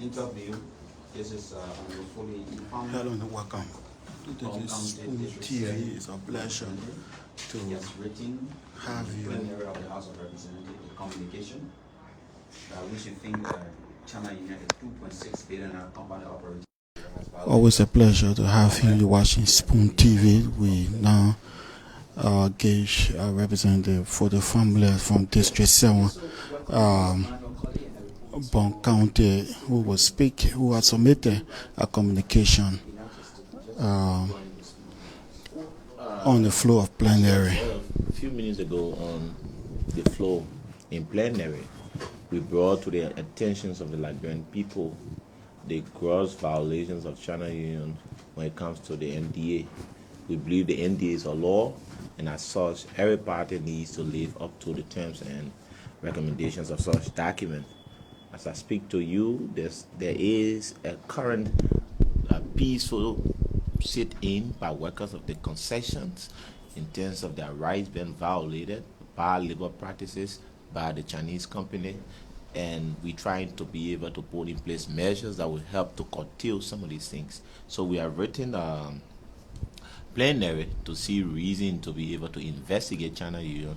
interview. This is fully informed. Hello and welcome. This is Spoon TV. It's a pleasure to have you. Plenary of the House of Representatives Communication. We should think China United 2.6 billion company operating. Always a pleasure to have you watching Spoon TV. We now engage a representative for the Fahnbulleh from District 7, Bon County, who will speak, who has submitted a communication on the floor of plenary. A few minutes ago on the floor in plenary, we brought to the attentions of the Liberian people the gross violations of China Union when it comes to the NDA. We believe the NDA is a law, and as such, every party needs to live up to the terms and recommendations of such document. As I speak to you, there is a current peaceful sit-in by workers of the concessions in terms of their rights being violated by labor practices by the Chinese company, and we're trying to be able to put in place measures that will help to curtail some of these things. So we have written plenary to see reason to be able to investigate China Union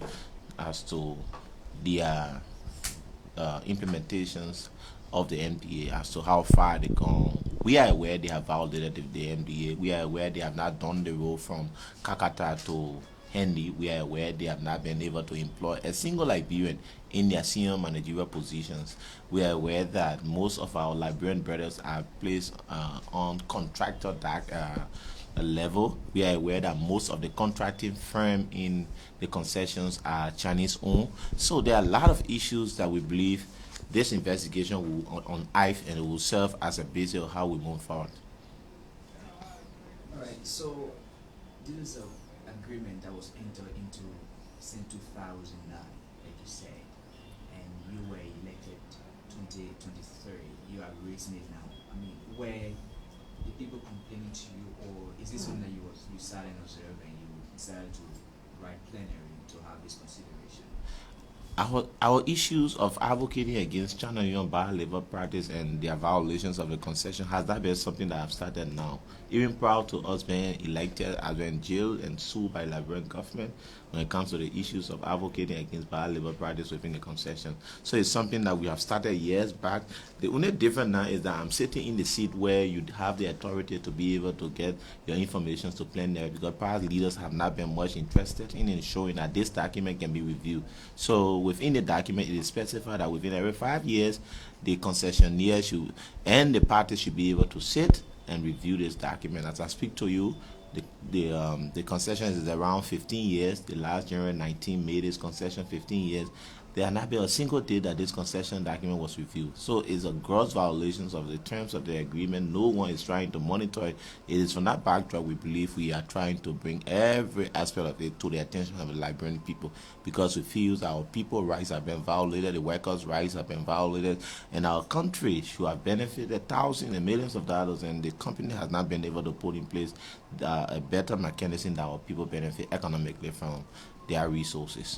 as to their implementations of the NDA, as to how far they gone. We are aware they have violated the NDA. We are aware they have not done the road from Kakata to Hendy. We are aware they have not been able to employ a single Liberian in their senior managerial positions. We are aware that most of our Liberian brothers are placed on contractor level. We are aware that most of the contracting firm in the concessions are Chinese owned. So there are a lot of issues that we believe this investigation will unearth, and it will serve as a basis of how we move forward. All right. So this is an agreement that was entered into since 2009, like you said, and you were elected 2023. You are raising it now. I mean, were the people complaining to you, or is this something that you sat and observed and you decided to write plenary to have this consideration? Our issues of advocating against China Union bar labor practice and their violations of the concession has that been something that I've started now. Even prior to us being elected, I've been jailed and sued by the Liberian government when it comes to the issues of advocating against bar labor practice within the concession. So it's something that we have started years back. The only difference now is that I'm sitting in the seat where you have the authority to be able to get your information to plenary, because past leaders have not been much interested in ensuring that this document can be reviewed. So within the document, it is specified that within every 5 years, the concessionaire should and the parties should be able to sit and review this document. As I speak to you, the concession is around 15 years. The last January 19 made this concession 15 years. There has not been a single day that this concession document was reviewed. So it's a gross violations of the terms of the agreement. No one is trying to monitor it. It is from that backdrop we believe we are trying to bring every aspect of it to the attention of the Liberian people, because we feel that our people's rights have been violated, the workers' rights have been violated, and our country should have benefited thousands and millions of dollars, and the company has not been able to put in place a better mechanism that our people benefit economically from their resources.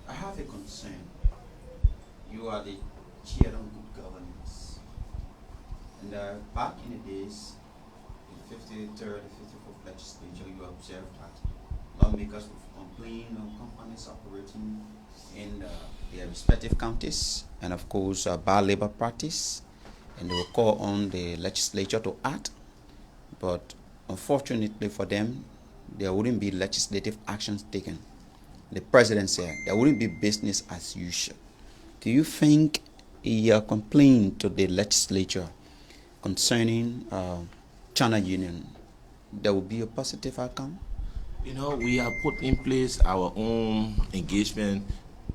I have a concern. You are the chair on good governance. And back in the days, in the 53rd and 54th legislature, you observed that lawmakers would complain of companies operating in their respective counties, and of course, bar labor practice, and they will call on the legislature to act. But unfortunately for them, there wouldn't be legislative actions taken. The president said there wouldn't be business as usual. Do you think your complaint to the legislature concerning China Union, there will be a positive outcome? You know, we have put in place our own engagement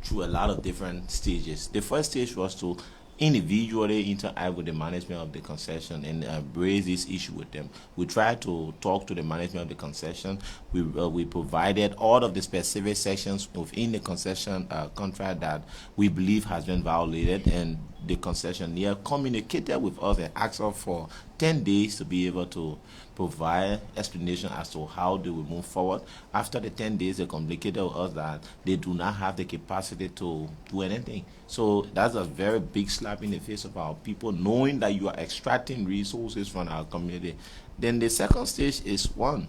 through a lot of different stages. The first stage was to individually interact with the management of the concession and raise this issue with them. We tried to talk to the management of the concession. We provided all of the specific sections within the concession contract that we believe has been violated, and the concession. They have communicated with us and asked us for 10 days to be able to provide explanation as to how they will move forward. After the 10 days, they communicated with us that they do not have the capacity to do anything. So that's a very big slap in the face of our people, knowing that you are extracting resources from our community. Then the second stage is one.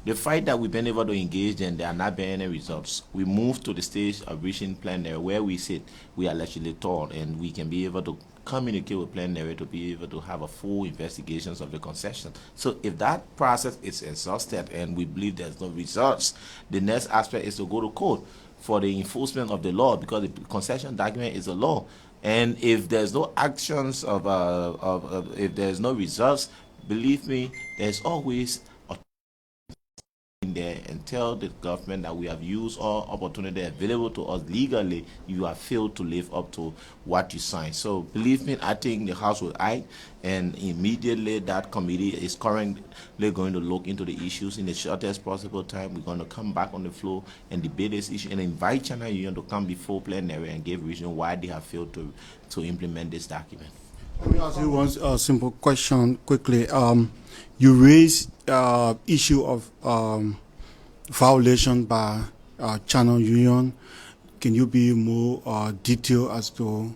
The fight that we've been able to engage in, there are not been any results. We move to the stage of reaching plenary where we sit, we are actually told, and we can be able to communicate with plenary to be able to have a full investigations of the concession. So if that process is exhausted and we believe there's no results, the next aspect is to go to court for the enforcement of the law, because the concession document is a law. And if there's no actions if there's no results, believe me, there's always in there and tell the government that we have used all opportunity available to us legally. You have failed to live up to what you signed. So believe me, I think the House will act, and immediately that committee is currently going to look into the issues in the shortest possible time. We're going to come back on the floor and debate this issue and invite China Union to come before plenary and give reason why they have failed to implement this document. Let me ask you one simple question quickly. You raised issue of violation by Channel Union. Can you be more detailed as to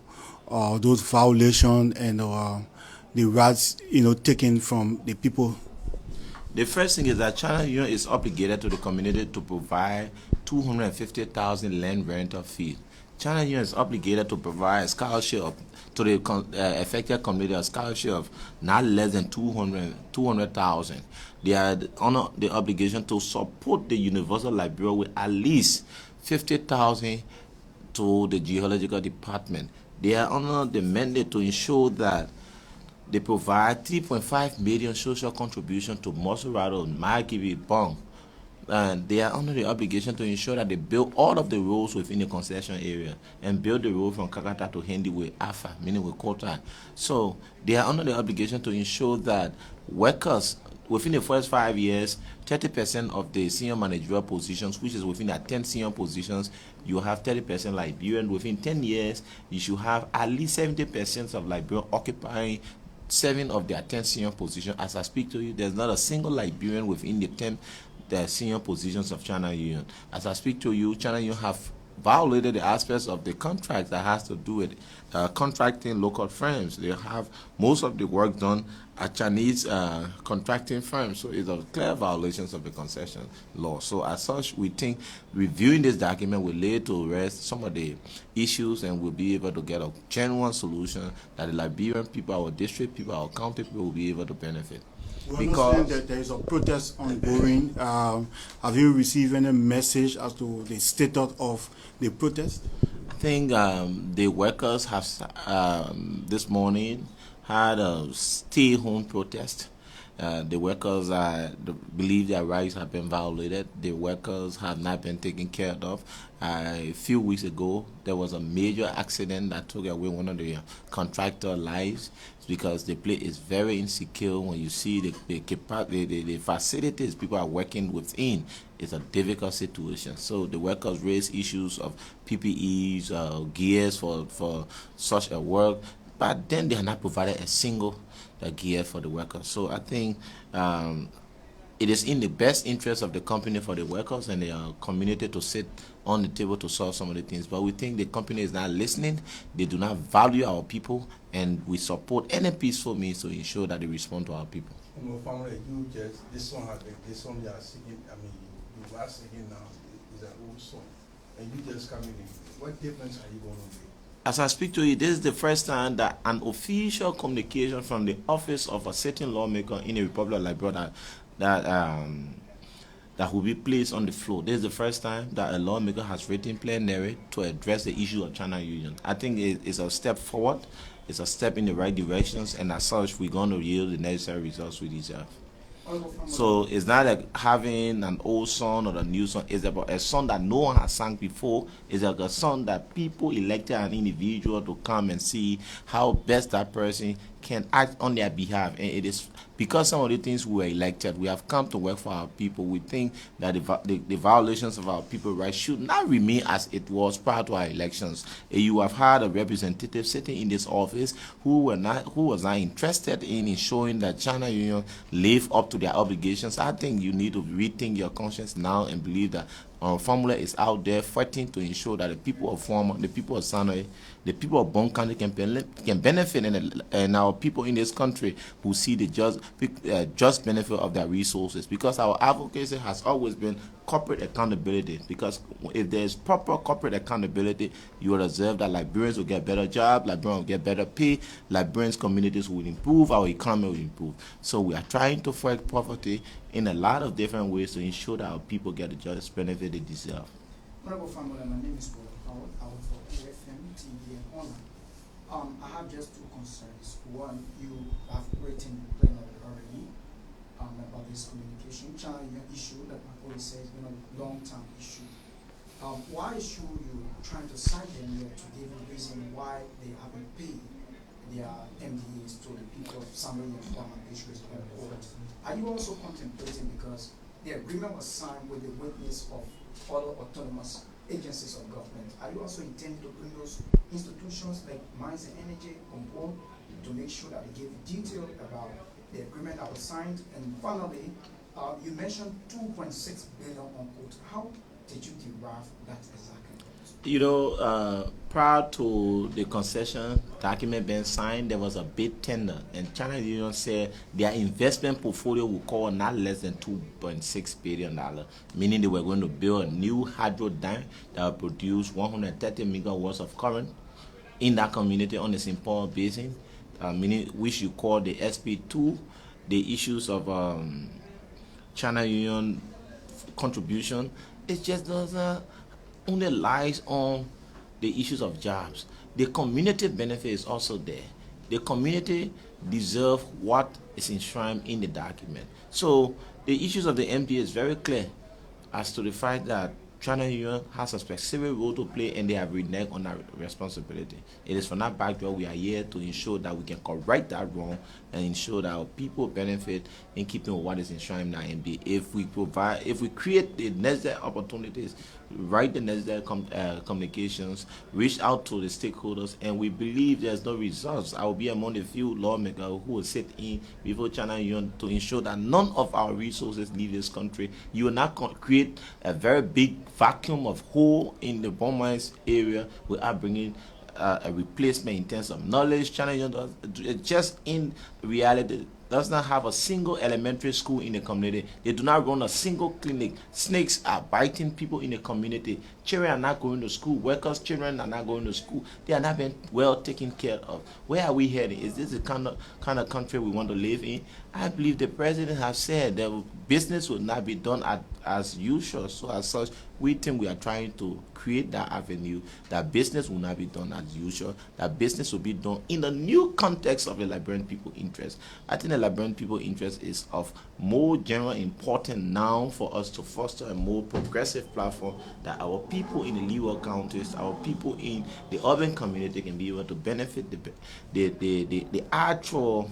those violations and the rights taken from the people? The first thing is that Channel Union is obligated to the community to provide 250,000 land rental fee. Channel Union is obligated to provide a scholarship to the affected community, a scholarship of not less than 200,000. They are under the obligation to support the Universal Library with at least 50,000 to the Geological Department. They are under the mandate to ensure that they provide 3.5 million social contribution to Mosurado, Margibi, Bong. And they are under the obligation to ensure that they build all of the roads within the concession area and build the road from Kakata to Hindi with AFA, meaning with Kota. So they are under the obligation to ensure that workers, within the first 5 years, 30% of the senior managerial positions, which is within the 10 senior positions, you have 30% Liberian. Within 10 years, you should have at least 70% of Liberian occupying 7 of their 10 senior positions. As I speak to you, there's not a single Liberian within the senior positions of China Union. As I speak to you, China Union have violated the aspects of the contract that has to do with contracting local firms. They have most of the work done at Chinese contracting firms, so it's a clear violations of the concession law. So as such, we think reviewing this document will lay to rest some of the issues, and we'll be able to get a genuine solution that the Liberian people, our district people, our county people will be able to benefit. We understand that there is a protest ongoing. Have you received any message as to the status of the protest? I think the workers have this morning had a stay-home protest. The workers believe their rights have been violated. The workers have not been taken care of. A few weeks ago, there was a major accident that took away one of the contractor lives, because the place is very insecure. When you see the facilities people are working within, it's a difficult situation. So the workers raise issues of PPEs, gears for such a work, but then they have not provided a single gear for the workers. So I think it is in the best interest of the company for the workers and the community to sit on the table to solve some of the things. But we think the company is not listening. They do not value our people, and we support any peaceful means to ensure that they respond to our people. This song they are singing, you are singing now is an old song, and you just coming in. What difference are you going to make? As I speak to you, this is the first time that an official communication from the office of a certain lawmaker in the Republic of Liberia that will be placed on the floor. This is the first time that a lawmaker has written plenary to address the issue of China Union. I think it's a step forward. It's a step in the right directions, and as such, we're going to yield the necessary results we deserve. So it's not like having an old song or a new song. It's about a song that no one has sung before. It's like a song that people elected an individual to come and see how best that person can act on their behalf. And it is because some of the things we were elected, we have come to work for our people. We think that the violations of our people rights should not remain as it was prior to our elections. You have had a representative sitting in this office who was not interested in ensuring that China Union live up to their obligations. I think you need to rethink your conscience now and believe that Fahnbulleh is out there fighting to ensure that the people of Fahnbulleh, the people of Sanoe, the people of Bon County can benefit, and our people in this country who see the just benefit of their resources. Because our advocacy has always been corporate accountability. Because if there is proper corporate accountability, you will observe that Liberians will get better jobs, Liberians will get better pay, Liberians communities will improve, our economy will improve. So we are trying to fight poverty in a lot of different ways to ensure that our people get the just benefit they deserve. Honorable Fahnbulleh, my name is Paul. I work for AFM TV and Honor. I have just two concerns. One, you have written plenary already about this communication channel issue that my colleague says has been a long-term issue. Why should you trying to cite them here to give a reason why they haven't paid their MDAs to the people of Sanoe and Farmer Districts Court? Are you also contemplating, because the agreement was signed with the witness of other autonomous agencies of government, are you also intending to bring those institutions like Mines and Energy on board to make sure that they give detail about the agreement that was signed? And finally, you mentioned 2.6 billion on quote. How did you derive that exactly? You know, prior to the concession document being signed, there was a bid tender, and China Union said their investment portfolio would cover not less than $2.6 billion, meaning they were going to build a new hydro dam that would produce 130 megawatts of current in that community on the St. Paul Basin, meaning which you call the SP2. The issues of China Union contribution, it just doesn't only lies on the issues of jobs. The community benefit is also there. The community deserve what is enshrined in the document. So the issues of the MPA is very clear as to the fact that China Union has a specific role to play, and they have reneged on that responsibility. It is from that backdrop we are here to ensure that we can correct that wrong and ensure that our people benefit in keeping with what is enshrined in our MBA. If we create the necessary opportunities, write the necessary communications, reach out to the stakeholders, and we believe there's no results, I will be among the few lawmakers who will sit in before China Union to ensure that none of our resources leave this country. You will not create a very big vacuum of hole in the bomb mines area without bringing a replacement in terms of knowledge. China Union does, just in reality, does not have a single elementary school in the community. They do not run a single clinic. Snakes are biting people in the community. Children are not going to school. Workers' children are not going to school. They are not being well taken care of. Where are we heading? Is this the kind of country we want to live in? I believe the president has said that business will not be done as usual. So as such, we think we are trying to create that avenue, that business will not be done as usual, that business will be done in the new context of the Liberian people interest. I think the Liberian people interest is of more general importance now for us to foster a more progressive platform that our people in the leeward counties, our people in the urban community can be able to benefit the actual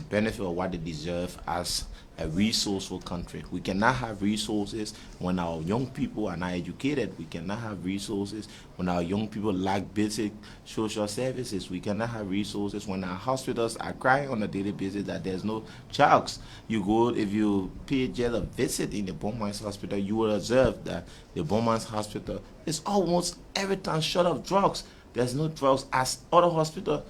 benefit of what they deserve as a resourceful country. We cannot have resources when our young people are not educated. We cannot have resources when our young people lack basic social services. We cannot have resources when our hospitals are crying on a daily basis that there's no drugs. If you pay just a visit in the Bon Mines Hospital, you will observe that the Bon Mines Hospital is almost every time short of drugs. There's no drugs as other hospitals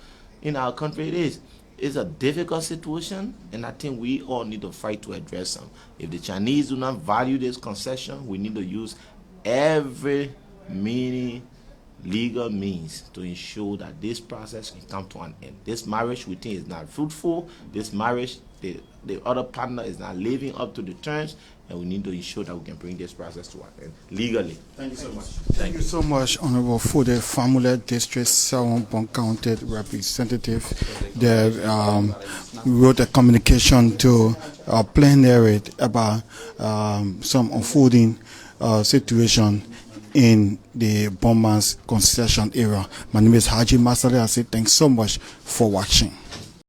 in our country it is. It's a difficult situation, and I think we all need to fight to address them. If the Chinese do not value this concession, we need to use every legal means to ensure that this process can come to an end. This marriage, we think, is not fruitful. This marriage, the other partner is not living up to the terms, and we need to ensure that we can bring this process to an end legally. Thank you so much. Thank you so much, Honorable Fahnbulleh, Fahnbulleh District 7 County Representative, that wrote a communication to plenary about some unfolding situation in the Bombers concession area. My name is Haji Masari. I say thanks so much for watching.